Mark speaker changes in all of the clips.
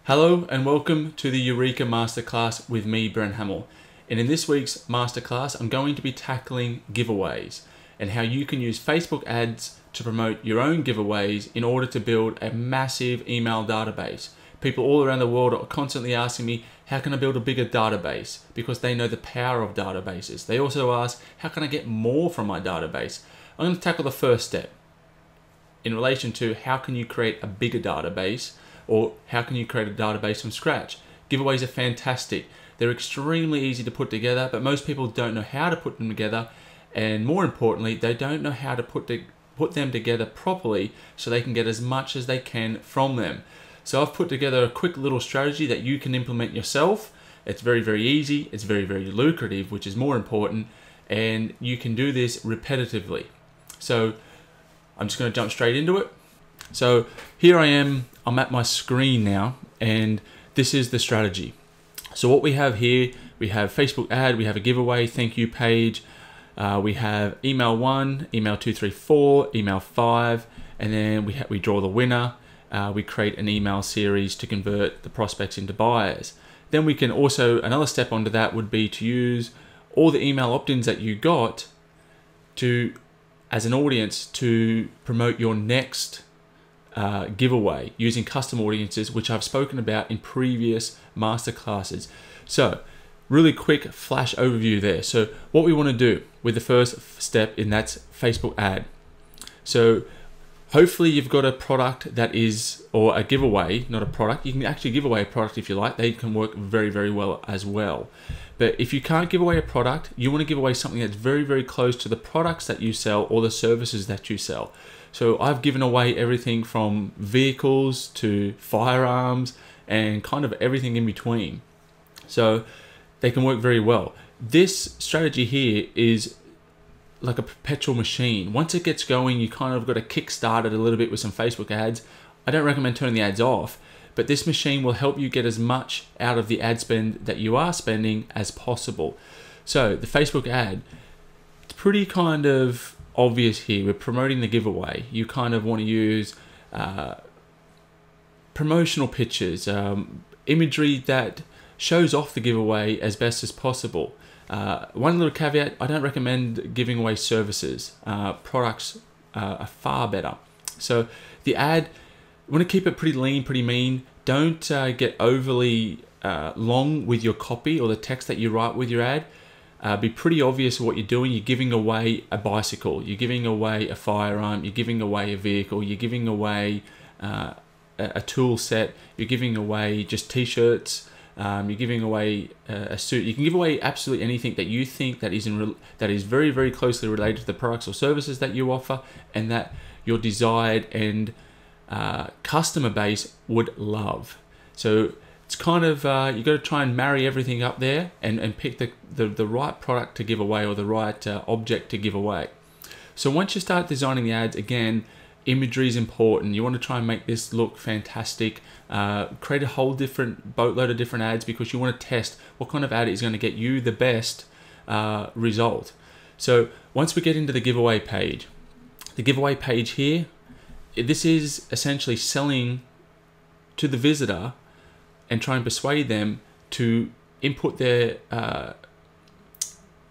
Speaker 1: Hello and welcome to the Eureka Masterclass with me, Bren Hammel. And in this week's Masterclass, I'm going to be tackling giveaways and how you can use Facebook ads to promote your own giveaways in order to build a massive email database. People all around the world are constantly asking me, how can I build a bigger database? Because they know the power of databases. They also ask, how can I get more from my database? I'm going to tackle the first step in relation to how can you create a bigger database, or how can you create a database from scratch. Giveaways are fantastic. They're extremely easy to put together, but most people don't know how to put them together, and more importantly, they don't know how to put them together properly so they can get as much as they can from them. So I've put together a quick little strategy that you can implement yourself. It's very, very easy. It's very, very lucrative, which is more important, and you can do this repetitively. So I'm just going to jump straight into it. So here I am, I'm at my screen now, and this is the strategy. So what we have here, we have Facebook ad, we have a giveaway, thank you page, we have email 1, email 2, 3, 4, email 5, and then we draw the winner. We create an email series to convert the prospects into buyers. Then we can also, another step onto that would be to use all the email opt-ins that you got to, as an audience, to promote your next giveaway using custom audiences, which I've spoken about in previous masterclasses. So really quick flash overview there. So what we want to do with the first step in that's Facebook ad. So hopefully you've got a product that is, or a giveaway, not a product. You can actually give away a product if you like. They can work very, very well as well. But if you can't give away a product, you want to give away something that's very, very close to the products that you sell or the services that you sell. So I've given away everything from vehicles to firearms and kind of everything in between. So they can work very well. This strategy here is like a perpetual machine. Once it gets going, you kind of got to kickstart it a little bit with some Facebook ads. I don't recommend turning the ads off, but this machine will help you get as much out of the ad spend that you are spending as possible. So the Facebook ad, it's pretty kind of obvious here. We're promoting the giveaway. You kind of want to use promotional pictures, imagery that shows off the giveaway as best as possible. One little caveat, I don't recommend giving away services. Products are far better. So the ad, you want to keep it pretty lean, pretty mean. Don't get overly long with your copy or the text that you write with your ad. Be pretty obvious what you're doing. You're giving away a bicycle, you're giving away a firearm, you're giving away a vehicle, you're giving away a tool set, you're giving away just t-shirts, you're giving away a suit. You can give away absolutely anything that you think that is very, very closely related to the products or services that you offer and that your desired and customer base would love. So it's kind of, you got to try and marry everything up there and pick the right product to give away or the right object to give away. So once you start designing the ads, again, imagery is important. You want to try and make this look fantastic. Create a whole different boatload of different ads because you want to test what kind of ad is going to get you the best result. So once we get into the giveaway page here, this is essentially selling to the visitor and try and persuade them to input their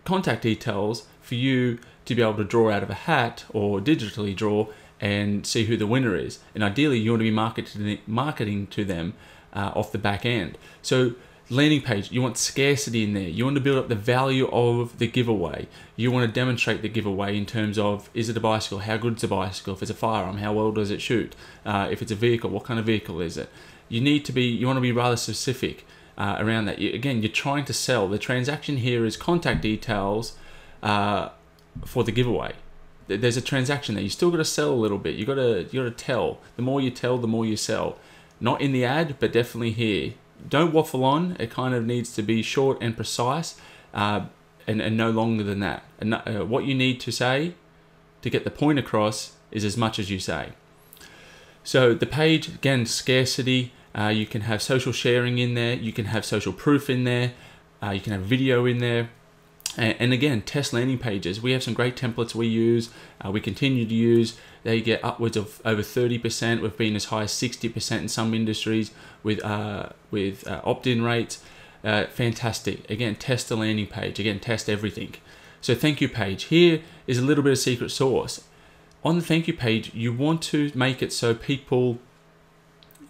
Speaker 1: contact details for you to be able to draw out of a hat or digitally draw and see who the winner is. And ideally, you want to be marketing to them off the back end. So landing page, you want scarcity in there. You want to build up the value of the giveaway. You want to demonstrate the giveaway in terms of, is it a bicycle? How good is a bicycle? If it's a firearm, how well does it shoot? If it's a vehicle, what kind of vehicle is it? You want to be rather specific around that. Again, you're trying to sell. The transaction here is contact details for the giveaway. There's a transaction there. You still got to sell a little bit. You got to tell. The more you tell, the more you sell. Not in the ad, but definitely here. Don't waffle on. It kind of needs to be short and precise, and no longer than that. And what you need to say to get the point across is as much as you say. So the page, again, scarcity. You can have social sharing in there. You can have social proof in there. You can have video in there. And again, test landing pages. We have some great templates we use, we continue to use. They get upwards of over 30%. We've been as high as 60% in some industries with opt-in rates. Fantastic. Again, test the landing page. Again, test everything. So thank you page. Here is a little bit of secret sauce. On the thank you page, you want to make it so people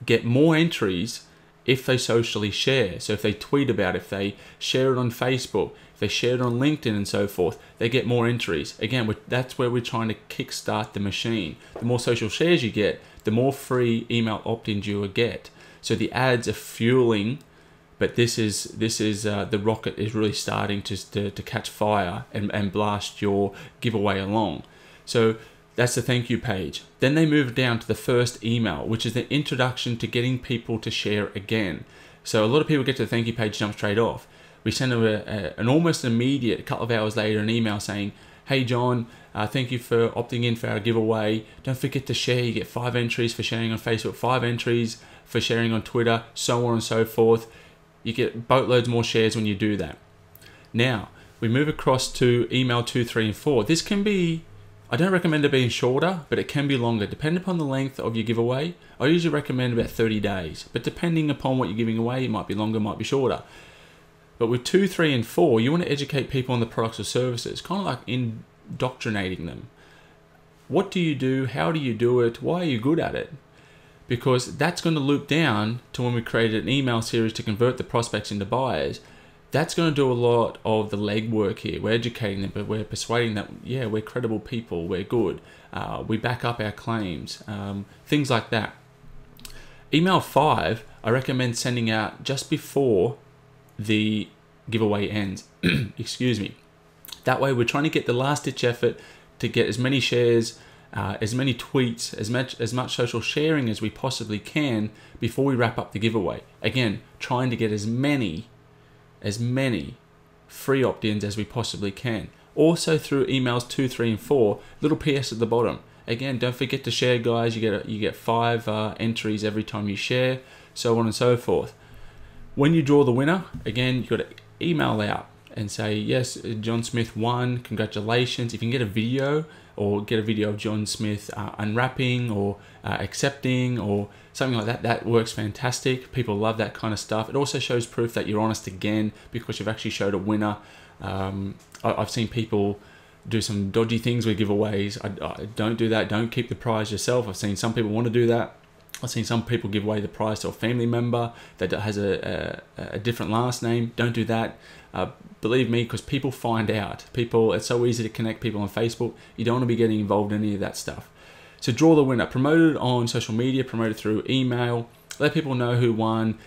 Speaker 1: get more entries if they socially share. So if they tweet about it, if they share it on Facebook, if they share it on LinkedIn and so forth, they get more entries. Again, that's where we're trying to kickstart the machine. The more social shares you get, the more free email opt-ins you will get. So the ads are fueling, but this is the rocket is really starting to catch fire and blast your giveaway along. So that's the thank you page. Then they move down to the first email, which is the introduction to getting people to share again. So a lot of people get to the thank you page, jump straight off. We send them an almost immediate, a couple of hours later, an email saying, hey John, thank you for opting in for our giveaway. Don't forget to share. You get 5 entries for sharing on Facebook, 5 entries for sharing on Twitter, so on and so forth. You get boatloads more shares when you do that. Now, we move across to email 2, 3, and 4. This can be, I don't recommend it being shorter, but it can be longer. Depending upon the length of your giveaway, I usually recommend about 30 days. But depending upon what you're giving away, it might be longer, it might be shorter. But with 2, 3, and 4, you want to educate people on the products or services, kind of like indoctrinating them. What do you do? How do you do it? Why are you good at it? Because that's going to loop down to when we created an email series to convert the prospects into buyers. That's going to do a lot of the legwork here. We're educating them, but we're persuading them, yeah, we're credible people, we're good, we back up our claims, things like that. Email 5, I recommend sending out just before the giveaway ends. Excuse me. That way we're trying to get the last ditch effort to get as many shares, as many tweets, as much social sharing as we possibly can before we wrap up the giveaway. Again, trying to get as many free opt-ins as we possibly can. Also through emails 2, 3, and 4, little PS at the bottom. Again, don't forget to share, guys. You get 5 entries every time you share, so on and so forth. When you draw the winner, again, you've got to email out and say, yes, John Smith won, congratulations. If you can get a video, or get a video of John Smith unwrapping or accepting or something like that, that works fantastic. People love that kind of stuff. It also shows proof that you're honest again, because you've actually showed a winner. I've seen people do some dodgy things with giveaways. I don't do that. Don't keep the prize yourself. I've seen some people want to do that. I've seen some people give away the prize to a family member that has a different last name. Don't do that. Believe me, because people find out. It's so easy to connect people on Facebook. You don't want to be getting involved in any of that stuff. So draw the winner. Promote it on social media. Promote it through email. Let people know who won.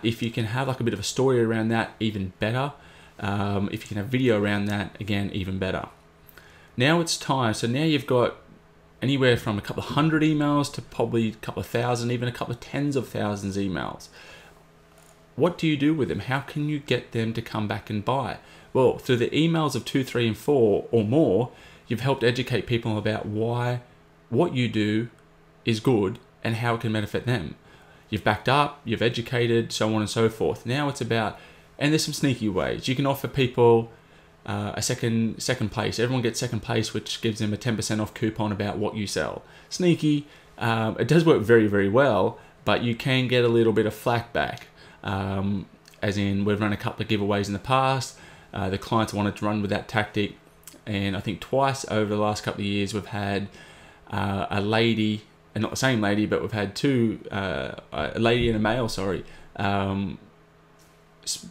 Speaker 1: If you can have like a bit of a story around that, even better. If you can have video around that, again, even better. Now it's time. So now you've got anywhere from a couple of 100 emails to probably a couple of thousand, even a couple of tens of thousands emails. What do you do with them? How can you get them to come back and buy? Well, through the emails of 2, 3, and 4 or more, you've helped educate people about why what you do is good and how it can benefit them. You've backed up, you've educated, so on and so forth. Now it's about, and there's some sneaky ways. You can offer people a second place. Everyone gets second place, which gives them a 10% off coupon about what you sell. Sneaky. It does work very, very well, but you can get a little bit of flack back. As in, we've run a couple of giveaways in the past. The clients wanted to run with that tactic, and I think twice over the last couple of years we've had a lady, and not the same lady, but we've had two, a lady and a male, sorry,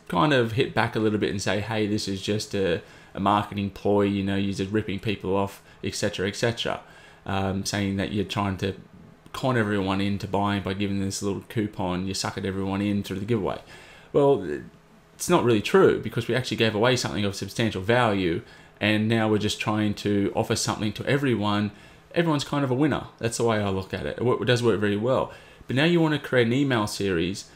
Speaker 1: kind of hit back a little bit and say, hey, this is just a marketing ploy, you know, you're just ripping people off, etc., etc., saying that you're trying to con everyone into buying by giving this little coupon, you suckered everyone in through the giveaway. Well, it's not really true, because we actually gave away something of substantial value, and now we're just trying to offer something to everyone. Everyone's kind of a winner. That's the way I look at it. It does work very well. But now you want to create an email series,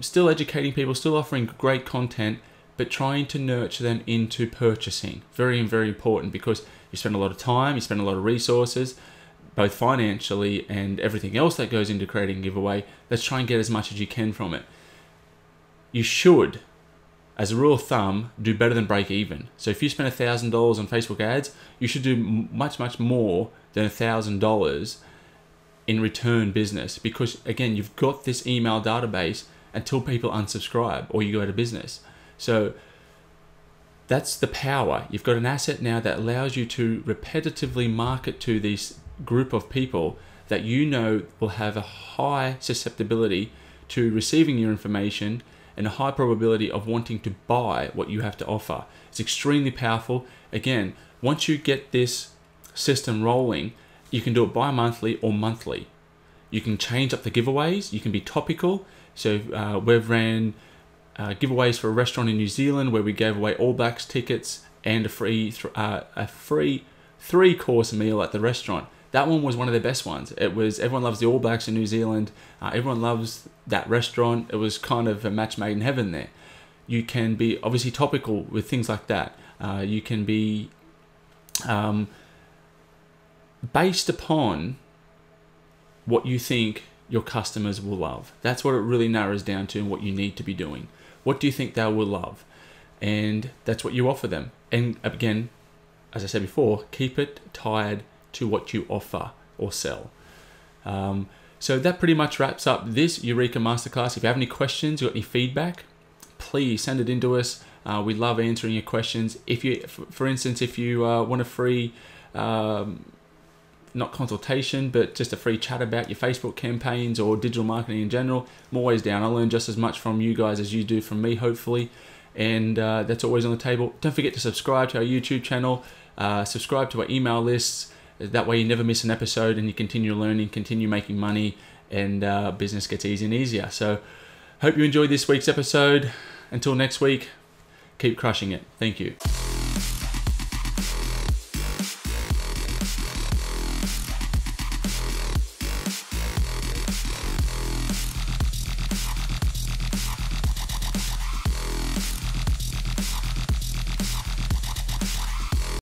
Speaker 1: still educating people, still offering great content, but trying to nurture them into purchasing. Very, very important, because you spend a lot of time, you spend a lot of resources, both financially and everything else that goes into creating a giveaway. Let's try and get as much as you can from it. You should as a rule of thumb, do better than break even. So if you spend $1,000 on Facebook ads, you should do much more than $1,000 in return business, because again, you've got this email database until people unsubscribe or you go out of business. So that's the power. You've got an asset now that allows you to repetitively market to this group of people that you know will have a high susceptibility to receiving your information and a high probability of wanting to buy what you have to offer. It's extremely powerful. Again, once you get this system rolling, you can do it bi-monthly or monthly. You can change up the giveaways. You can be topical. So we've ran giveaways for a restaurant in New Zealand where we gave away All Blacks tickets and a free 3-course meal at the restaurant. That one was one of the best ones. It was, everyone loves the All Blacks in New Zealand. Everyone loves that restaurant. It was kind of a match made in heaven there. You can be obviously topical with things like that. You can be based upon what you think your customers will love. That's what it really narrows down to and what you need to be doing. What do you think they will love? And that's what you offer them. And again, as I said before, keep it tied to what you offer or sell. So that pretty much wraps up this Eureka Masterclass. If you have any questions, you got any feedback, please send it in to us. We love answering your questions. If you, for instance, if you want a free, not consultation, but just a free chat about your Facebook campaigns or digital marketing in general, I'm always down. I learn just as much from you guys as you do from me, hopefully. And that's always on the table. Don't forget to subscribe to our YouTube channel, subscribe to our email lists. That way you never miss an episode and you continue learning, continue making money, and business gets easier and easier. So hope you enjoyed this week's episode. Until next week, keep crushing it. Thank you.